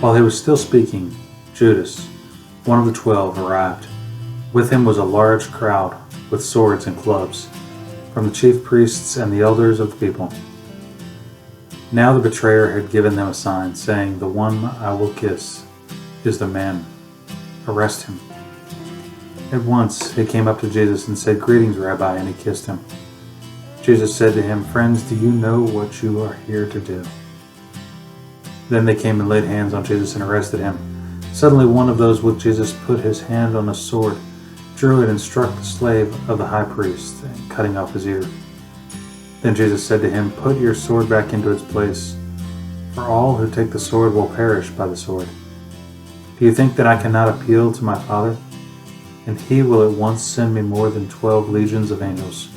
While he was still speaking, Judas, one of the 12, arrived. With him was a large crowd with swords and clubs, from the chief priests and the elders of the people. Now the betrayer had given them a sign, saying, "The one I will kiss is the man. Arrest him." At once he came up to Jesus and said, "Greetings, Rabbi," and he kissed him. Jesus said to him, "Friends, do you know what you are here to do?" Then they came and laid hands on Jesus and arrested him. Suddenly one of those with Jesus put his hand on a sword, drew it, and struck the slave of the high priest, cutting off his ear. Then Jesus said to him, "Put your sword back into its place, for all who take the sword will perish by the sword. Do you think that I cannot appeal to my Father, and he will at once send me more than 12 legions of angels?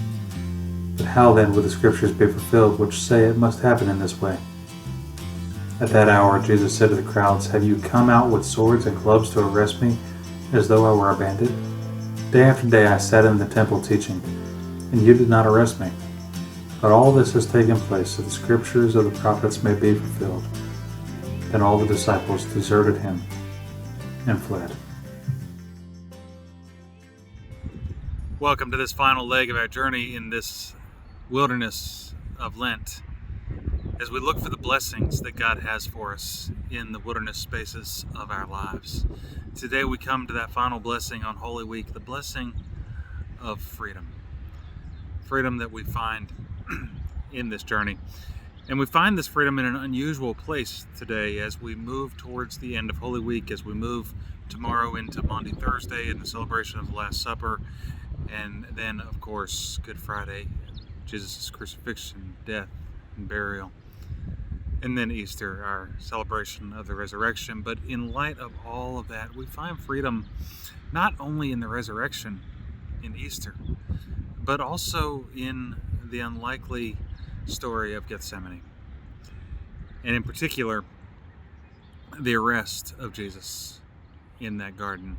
But how then would the scriptures be fulfilled which say it must happen in this way?" At that hour Jesus said to the crowds, "Have you come out with swords and clubs to arrest me as though I were a bandit? Day after day I sat in the temple teaching, and you did not arrest me. But all this has taken place so the scriptures of the prophets may be fulfilled." Then all the disciples deserted him and fled. Welcome to this final leg of our journey in this wilderness of Lent, as we look for the blessings that God has for us in the wilderness spaces of our lives. Today we come to that final blessing on Holy Week, the blessing of freedom. Freedom that we find in this journey. And we find this freedom in an unusual place today as we move towards the end of Holy Week, as we move tomorrow into Maundy Thursday and the celebration of the Last Supper, and then, of course, Good Friday, Jesus' crucifixion, death, and burial. And then Easter, our celebration of the resurrection. But in light of all of that, we find freedom not only in the resurrection in Easter, but also in the unlikely story of Gethsemane. And in particular, the arrest of Jesus in that garden.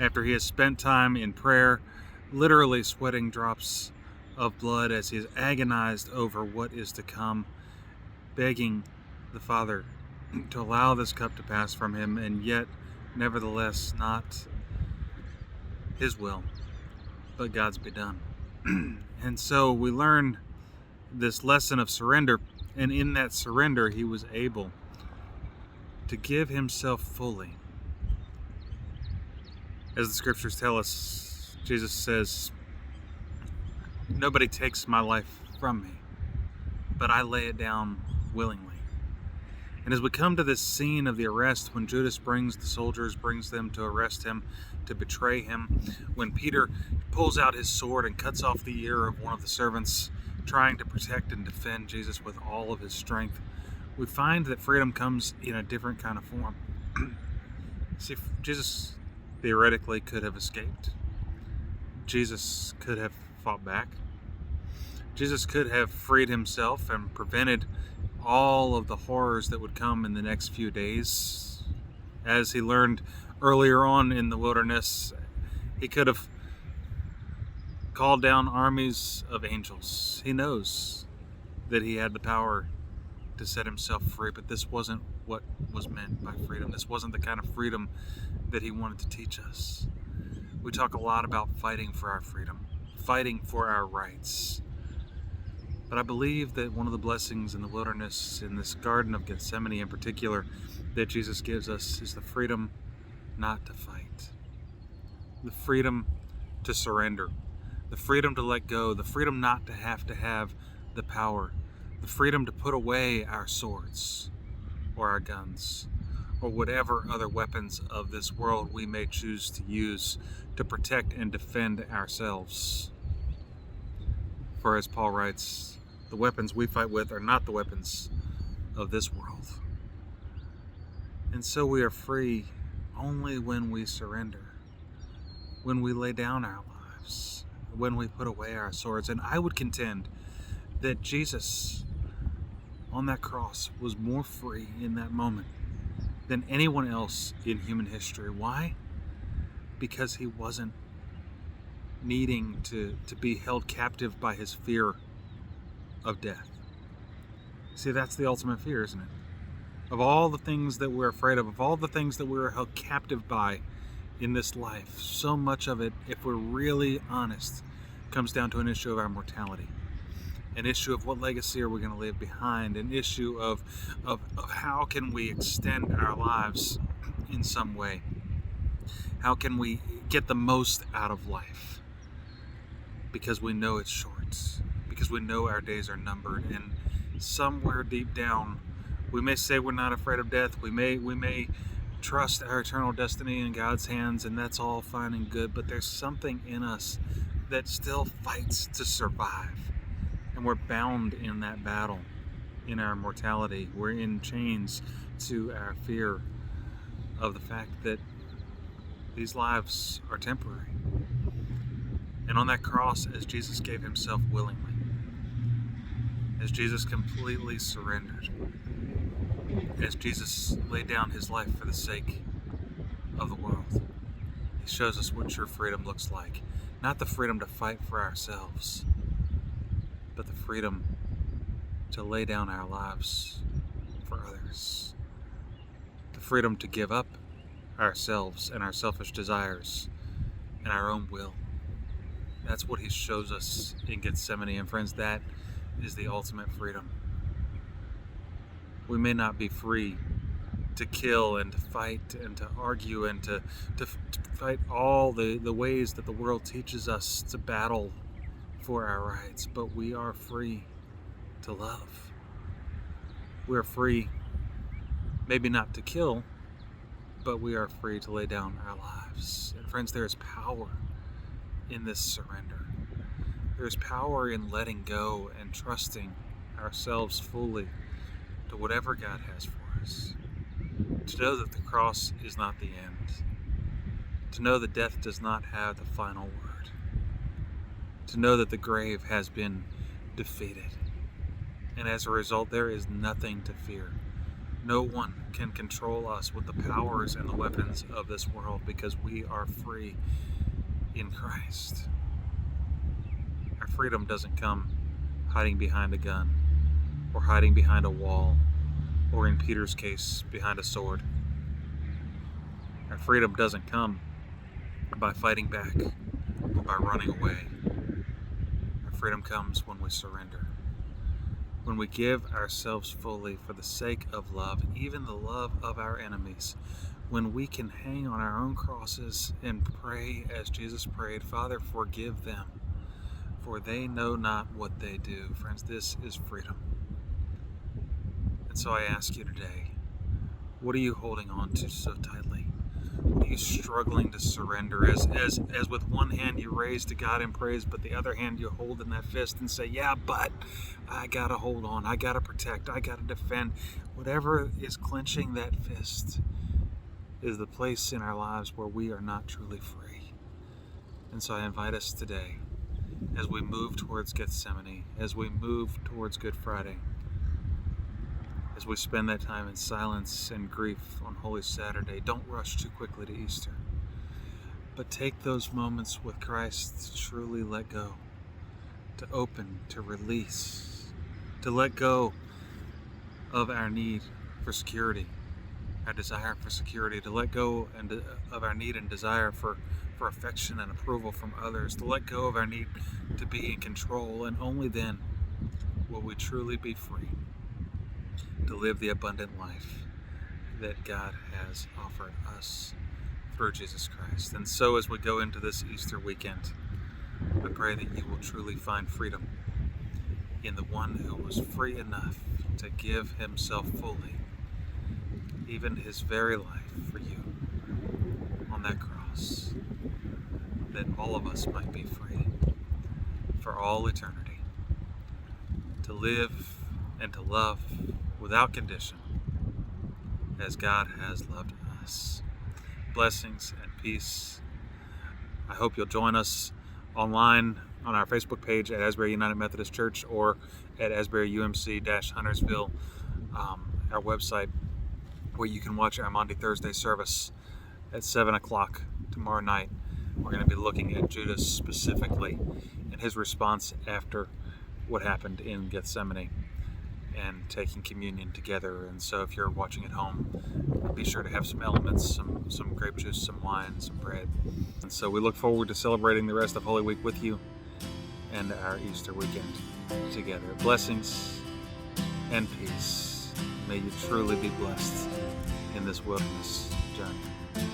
After he has spent time in prayer, literally sweating drops of blood as he is agonized over what is to come, begging the Father to allow this cup to pass from him, and yet, nevertheless, not his will, but God's be done. And so we learn this lesson of surrender, and in that surrender, he was able to give himself fully. As the scriptures tell us, Jesus says, "Nobody takes my life from me, but I lay it down willingly." And as we come to this scene of the arrest, when Judas brings the soldiers, brings them to arrest him, to betray him, when Peter pulls out his sword and cuts off the ear of one of the servants, trying to protect and defend Jesus with all of his strength, we find that freedom comes in a different kind of form. See, Jesus theoretically could have escaped. Jesus could have fought back. Jesus could have freed himself and prevented all of the horrors that would come in the next few days. As he learned earlier on in the wilderness, he could have called down armies of angels. He knows that he had the power to set himself free, but this wasn't what was meant by freedom. This wasn't the kind of freedom that he wanted to teach us. We talk a lot about fighting for our freedom, fighting for our rights. But I believe that one of the blessings in the wilderness, in this Garden of Gethsemane in particular, that Jesus gives us is the freedom not to fight. The freedom to surrender. The freedom to let go. The freedom not to have the power. The freedom to put away our swords or our guns or whatever other weapons of this world we may choose to use to protect and defend ourselves. For as Paul writes, the weapons we fight with are not the weapons of this world. And so we are free only when we surrender, when we lay down our lives, when we put away our swords. And I would contend that Jesus on that cross was more free in that moment than anyone else in human history. Why? Because he wasn't needing to be held captive by his fear of death. See, that's the ultimate fear, isn't it? of all the things that we're afraid of all the things that we're held captive by in this life, so much of it, if we're really honest, comes down to an issue of our mortality, an issue of what legacy are we going to leave behind, an issue of how can we extend our lives in some way, how can we get the most out of life, because we know it's short, because we know our days are numbered, and somewhere deep down we may say we're not afraid of death, we may trust our eternal destiny in God's hands, and that's all fine and good, but there's something in us that still fights to survive, and we're bound in that battle, in our mortality. We're in chains to our fear of the fact that these lives are temporary. And on that cross, as Jesus gave himself willingly, as Jesus completely surrendered, as Jesus laid down his life for the sake of the world, he shows us what true freedom looks like. Not the freedom to fight for ourselves, but the freedom to lay down our lives for others. The freedom to give up ourselves and our selfish desires and our own will. That's what he shows us in Gethsemane. And friends, that is the ultimate freedom. We may not be free to kill and to fight and to argue and to fight all the ways that the world teaches us to battle for our rights, but we are free to love. We're free, maybe not to kill, but we are free to lay down our lives. And friends, there is power in this surrender. There's power in letting go and trusting ourselves fully to whatever God has for us. To know that the cross is not the end. To know that death does not have the final word. To know that the grave has been defeated. And as a result, there is nothing to fear. No one can control us with the powers and the weapons of this world, because we are free in Christ. Our freedom doesn't come hiding behind a gun, or hiding behind a wall, or in Peter's case, behind a sword. Our freedom doesn't come by fighting back or by running away. Our freedom comes when we surrender. When we give ourselves fully for the sake of love, even the love of our enemies. When we can hang on our own crosses and pray as Jesus prayed, Father, forgive them, for they know not what they do. Friends, this is freedom. And so I ask you today, what are you holding on to so tightly? What are you struggling to surrender? As with one hand you raise to God in praise, but the other hand you hold in that fist and say, yeah, but I gotta hold on, I gotta protect, I gotta defend. Whatever is clenching that fist is the place in our lives where we are not truly free. And so I invite us today, as we move towards Gethsemane, as we move towards Good Friday, as we spend that time in silence and grief on Holy Saturday, don't rush too quickly to Easter, but take those moments with Christ to truly let go, to open, to release, to let go of our need for security, our desire for security, to let go of our need and desire for affection and approval from others, to let go of our need to be in control, and only then will we truly be free to live the abundant life that God has offered us through Jesus Christ. And so as we go into this Easter weekend, I pray that you will truly find freedom in the one who was free enough to give himself fully, even his very life for you on that cross, that all of us might be free for all eternity, to live and to love without condition as God has loved us. Blessings and peace. I hope you'll join us online on our Facebook page at Asbury United Methodist Church, or at Asbury UMC-Huntersville, our website, where you can watch our Maundy Thursday service at 7 o'clock tomorrow night. We're going to be looking at Judas specifically and his response after what happened in Gethsemane. and taking communion together. And so if you're watching at home, be sure to have some elements, some grape juice, some wine, some bread. And so we look forward to celebrating the rest of Holy Week with you and our Easter weekend together. Blessings and peace. May you truly be blessed in this wilderness journey.